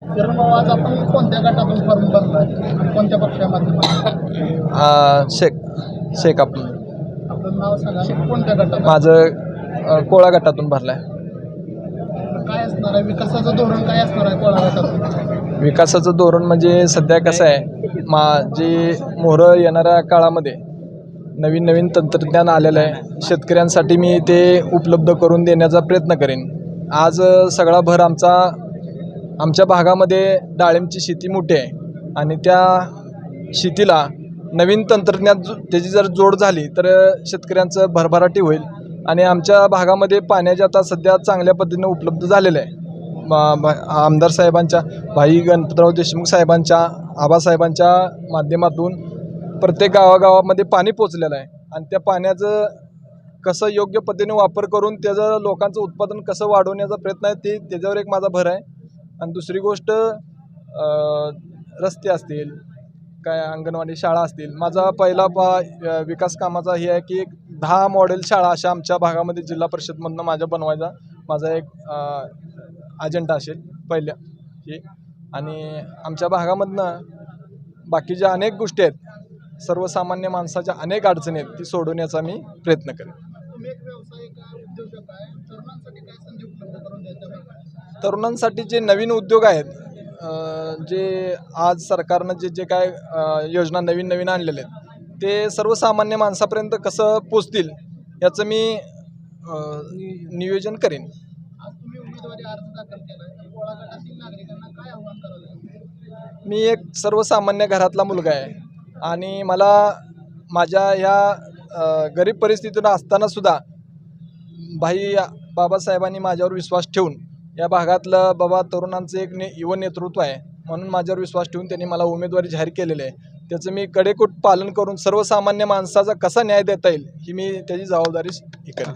किरण भाऊ, आज आपण कोणत्या गटातून फॉर्म भरलाय आणि कोणत्या पक्षामाध्यमातून? शेख आपलं आपलं नाव सांगा, कोणत्या गटात? माझं कोळा गटातून भरलाय. काय असणार आहे विकासाचं धोरण, काय असणार आहे कोणा गटातून? विकासाचं धोरण म्हणजे सध्या कसं आहे, जे मोहरं येणाऱ्या काळामध्ये नवीन नवीन तंत्रज्ञान आलेलं आहे, शेतकऱ्यांसाठी मी ते उपलब्ध करून देण्याचा प्रयत्न करेन. आज सगळा भर आमच्या भागामध्ये डाळिंबची शेती मोठी आहे आणि त्या शेतीला नवीन तंत्रज्ञान त्याची जर जोड झाली तर शेतकऱ्यांचं भरभराटी होईल. आणि आमच्या भागामध्ये पाण्याचे आता सध्या चांगल्या पद्धतीने उपलब्ध झालेलं आहे. आमदार साहेबांच्या, भाई गणपतराव देशमुख साहेबांच्या, आबासाहेबांच्या माध्यमातून प्रत्येक गावागावामध्ये पाणी पोचलेलं आहे आणि त्या पाण्याचं कसं योग्य पद्धतीने वापर करून त्याचं लोकांचं उत्पादन कसं वाढवण्याचा प्रयत्न आहे, त्याच्यावर एक माझा भर आहे. आणि दुसरी गोष्ट, रस्ते असतील, काय अंगणवाडी शाळा असतील, माझा पहिला विकास कामाचा हे आहे की 10 मॉडेल शाळा अशा आमच्या भागामध्ये जिल्हा परिषदमधनं बनवायचा माझा एक अजेंडा असेल पहिल्या हे. आणि आमच्या भागामधनं बाकीच्या अनेक गोष्टी आहेत, सर्वसामान्य माणसाच्या अनेक अडचणी आहेत, ती सोडवण्याचा मी प्रयत्न करेन. तुम्ही एक व्यावसायिक उद्योजक आहे, तरुणांसाठी काय संधी उपलब्ध करून द्यायच्या? तरुणांसाठी जे नवीन उद्योग आहेत, जे आज सरकारनं जे काय योजना नवीन आणलेले आहेत, ते सर्वसामान्य माणसापर्यंत कसं पोचतील याचं मी नियोजन करेन. आज तुम्ही उमेदवारी अर्ज दाखल केला आहे, कोळा गटातील नागरिकांना काय आव्हान करायचं? मी एक सर्वसामान्य घरातला मुलगा आहे आणि मला माझ्या ह्या गरीब परिस्थितीतून असतानासुद्धा भाई बाबासाहेबांनी माझ्यावर विश्वास ठेवून, या भागातलं तरुणांचं एक युवा नेतृत्व आहे म्हणून माझ्यावर विश्वास ठेवून त्यांनी मला उमेदवारी जाहीर केलेली आहे. त्याचं मी कडेकोट पालन करून सर्वसामान्य माणसाचा कसा न्याय देता येईल ही मी त्याची जबाबदारी करेन.